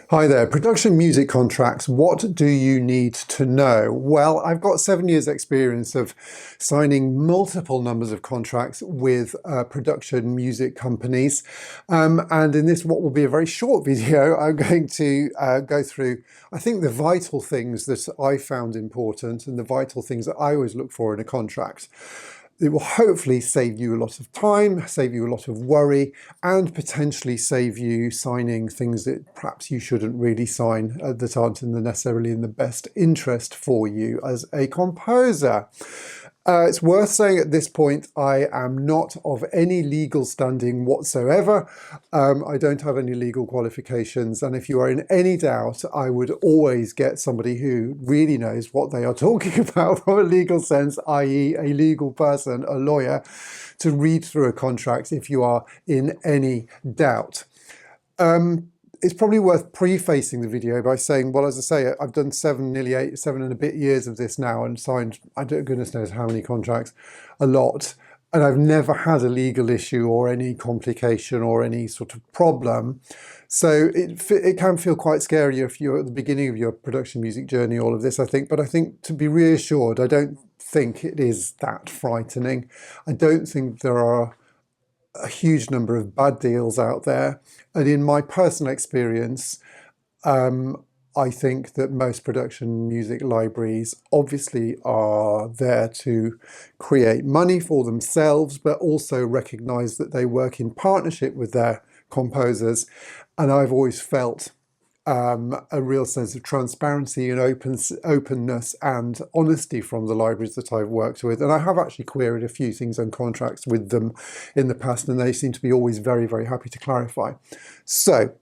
Hi there, production music contracts, what do you need to know? Well, I've got 7 years experience of signing multiple numbers of contracts with production music companies. And in this, what will be a very short video, I'm going to go through, I think, the vital things that I found important and the vital things that I always look for in a contract. It will hopefully save you a lot of time, save you a lot of worry, and potentially save you signing things that perhaps you shouldn't really sign that aren't necessarily in the best interest for you as a composer. It's worth saying at this point, I am not of any legal standing whatsoever. I don't have any legal qualifications, and if you are in any doubt, I would always get somebody who really knows what they are talking about from a legal sense, i.e. a legal person, a lawyer, to read through a contract if you are in any doubt. It's probably worth prefacing the video by saying, well, as I say, I've done nearly 7 and a bit years of this now and signed, I don't, goodness knows how many contracts, a lot. And I've never had a legal issue or any complication or any sort of problem. So it can feel quite scary if you're at the beginning of your production music journey, all of this, I think. But I think to be reassured, I don't think it is that frightening. I don't think there are a huge number of bad deals out there. And in my personal experience, I think that most production music libraries obviously are there to create money for themselves, but also recognize that they work in partnership with their composers. And I've always felt a real sense of transparency and openness and honesty from the libraries that I've worked with. And I have actually queried a few things on contracts with them in the past, and they seem to be always very, very happy to clarify. So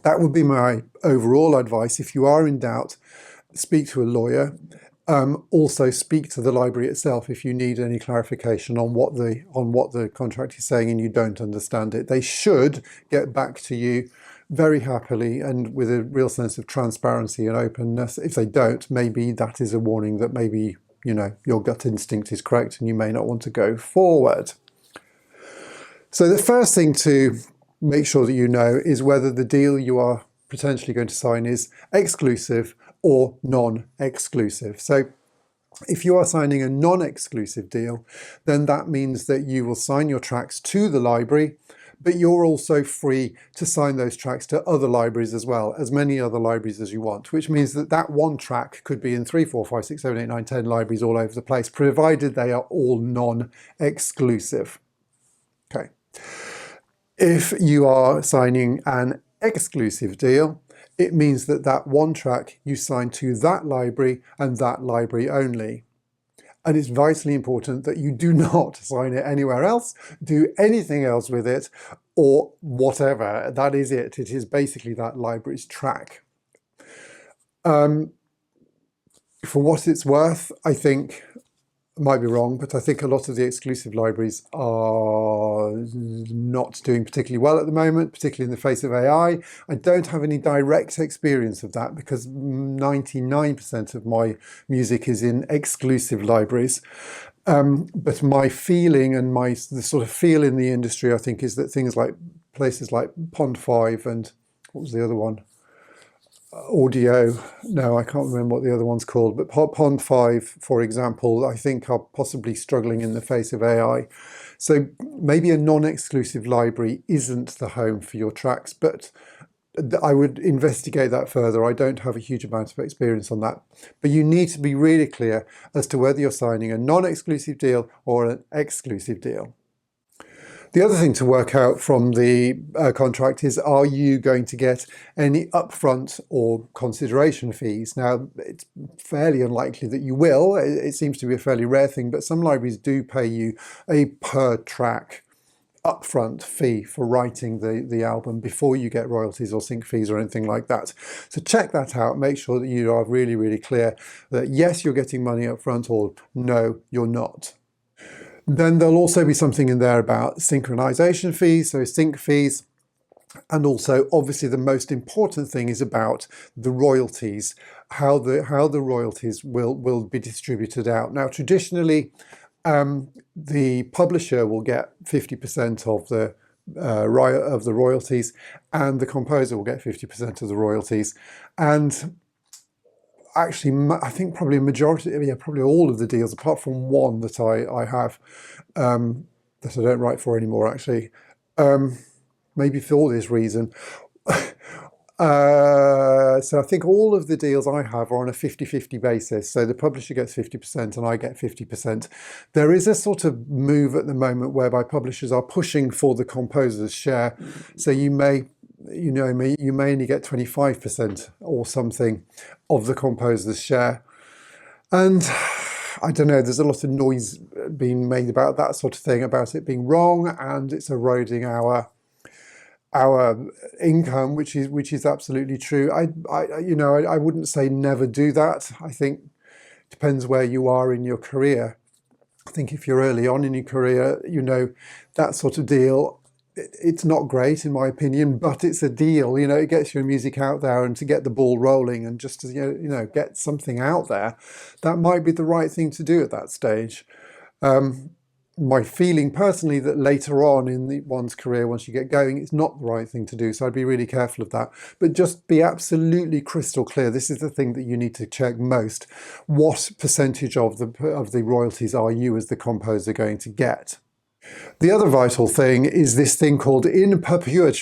that would be my overall advice. If you are in doubt, speak to a lawyer. Also speak to the library itself if you need any clarification on what the contract is saying and you don't understand it. They should get back to you very happily and with a real sense of transparency and openness. If they don't, maybe that is a warning that maybe, you know, your gut instinct is correct and you may not want to go forward. So the first thing to make sure that you know is whether the deal you are potentially going to sign is exclusive or non-exclusive. So if you are signing a non-exclusive deal, then that means that you will sign your tracks to the library, but you're also free to sign those tracks to other libraries as well, as many other libraries as you want, which means that that one track could be in 3, 4, 5, 6, 7, 8, 9, 10 libraries all over the place, provided they are all non-exclusive. Okay. If you are signing an exclusive deal, it means that that one track you sign to that library and that library only. And it's vitally important that you do not sign it anywhere else, do anything else with it, or whatever. That is it. It is basically that library's track. For what it's worth, I think, I might be wrong, but I think a lot of the exclusive libraries are not doing particularly well at the moment, particularly in the face of AI. I don't have any direct experience of that because 99% of my music is in exclusive libraries. But my feeling and the sort of feel in the industry, I think, is that things like places like Pond 5 and what was the other one? Audio, no, I can't remember what the other one's called, but Pond 5, for example, I think are possibly struggling in the face of AI. So maybe a non-exclusive library isn't the home for your tracks, but I would investigate that further. I don't have a huge amount of experience on that. But you need to be really clear as to whether you're signing a non-exclusive deal or an exclusive deal. The other thing to work out from the contract is, are you going to get any upfront or consideration fees? Now, it's fairly unlikely that you will. It seems to be a fairly rare thing, but some libraries do pay you a per track upfront fee for writing the album before you get royalties or sync fees or anything like that. So check that out. Make sure that you are really, really clear that yes, you're getting money upfront, or no, you're not. Then there'll also be something in there about synchronization fees, so sync fees. And also, obviously, the most important thing is about the royalties, how the royalties will be distributed out. Now, traditionally, the publisher will get 50% of the of the royalties, and the composer will get 50% of the royalties. And actually, I think probably a majority, yeah, probably all of the deals, apart from one that I have, that I don't write for anymore, actually, maybe for this reason. So I think all of the deals I have are on a 50-50 basis. So the publisher gets 50% and I get 50%. There is a sort of move at the moment whereby publishers are pushing for the composer's share. So you may only get 25% or something of the composer's share. And I don't know, there's a lot of noise being made about that sort of thing, about it being wrong and it's eroding our income, which is absolutely true. I wouldn't say never do that. I think it depends where you are in your career. I think if you're early on in your career, that sort of deal, it's not great in my opinion, but it's a deal. It gets your music out there, and to get the ball rolling and just to get something out there, that might be the right thing to do at that stage. My feeling personally that later on in one's career, once you get going, it's not the right thing to do. So I'd be really careful of that. But just be absolutely crystal clear. This is the thing that you need to check most. What percentage of the royalties are you as the composer going to get? The other vital thing is this thing called in perpetuity.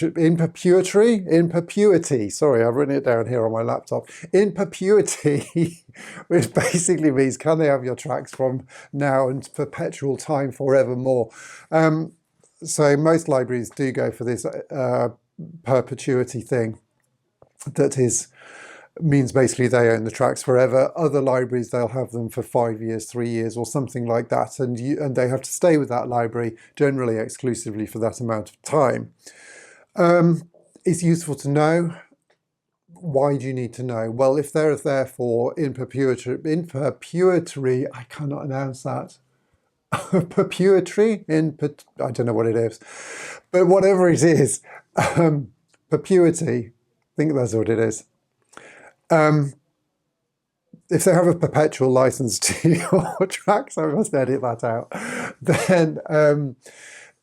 Sorry, I've written it down here on my laptop. In perpetuity, which basically means can they have your tracks from now and perpetual time forevermore? So most libraries do go for this perpetuity thing. That means basically they own the tracks forever. Other libraries, they'll have them for 5 years, 3 years, or something like that, and they have to stay with that library, generally exclusively for that amount of time. It's useful to know. Why do you need to know? Well, if they're there for in perpetuity, I cannot announce that. Perpetuity, I don't know what it is, but whatever it is, perpetuity, I think that's what it is. If they have a perpetual license to your tracks, I must edit that out, then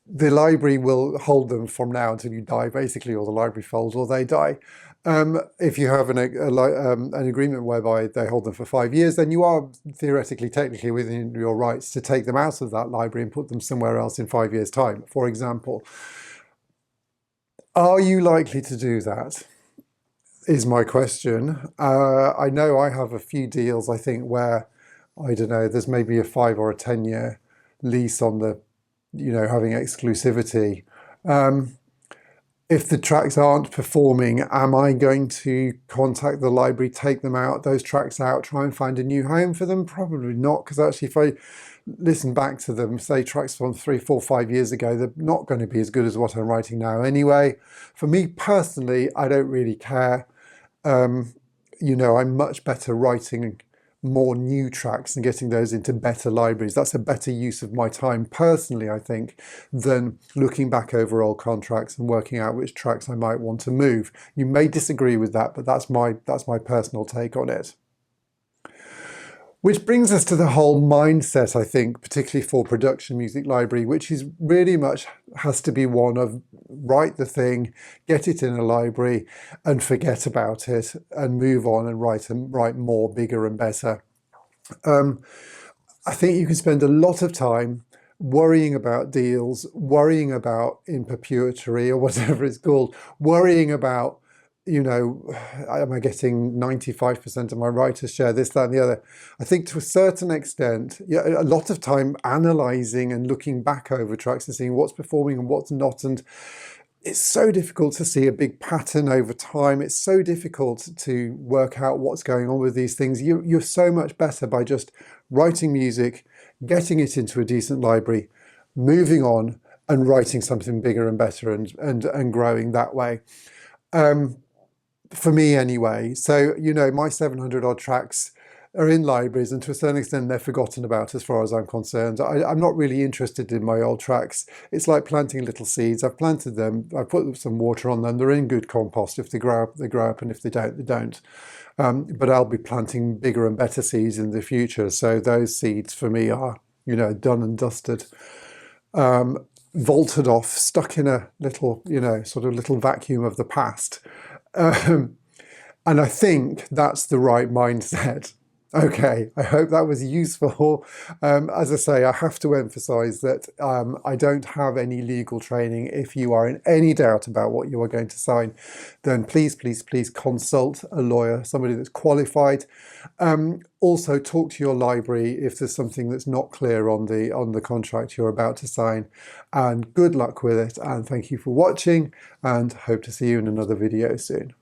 the library will hold them from now until you die, basically, or the library folds or they die. If you have an agreement whereby they hold them for 5 years, then you are theoretically, technically within your rights to take them out of that library and put them somewhere else in 5 years' time, for example. Are you likely to do that? Is my question. I know I have a few deals, I think, where, I don't know, there's maybe a 5 or a 10-year lease on the, having exclusivity. If the tracks aren't performing, am I going to contact the library, take those tracks out, try and find a new home for them? Probably not, because actually if I listen back to them, say tracks from 3, 4, 5 years ago, they're not going to be as good as what I'm writing now anyway. For me personally, I don't really care. I'm much better writing more new tracks and getting those into better libraries. That's a better use of my time personally, I think, than looking back over old contracts and working out which tracks I might want to move. You may disagree with that, but that's my personal take on it. Which brings us to the whole mindset, I think, particularly for production music library, which is really much has to be one of write the thing, get it in a library and forget about it and move on and write more, bigger and better. I think you can spend a lot of time worrying about deals, worrying about in perpetuity or whatever it's called, worrying about am I getting 95% of my writer's share, this, that, and the other. I think to a certain extent, a lot of time analysing and looking back over tracks and seeing what's performing and what's not. And it's so difficult to see a big pattern over time. It's so difficult to work out what's going on with these things. You're so much better by just writing music, getting it into a decent library, moving on and writing something bigger and better and growing that way. For me anyway. So, my 700 odd tracks are in libraries and to a certain extent they're forgotten about as far as I'm concerned. I'm not really interested in my old tracks. It's like planting little seeds. I've planted them, I've put some water on them, they're in good compost. If they grow up, they grow up, and if they don't, they don't. But I'll be planting bigger and better seeds in the future. So those seeds for me are, done and dusted. vaulted off, stuck in a little, sort of little vacuum of the past. And I think that's the right mindset. Okay, I hope that was useful. As I say, I have to emphasize that I don't have any legal training. If you are in any doubt about what you are going to sign, then please, please, please consult a lawyer, somebody that's qualified. Also, talk to your library if there's something that's not clear on the contract you're about to sign. And good luck with it. And thank you for watching, and hope to see you in another video soon.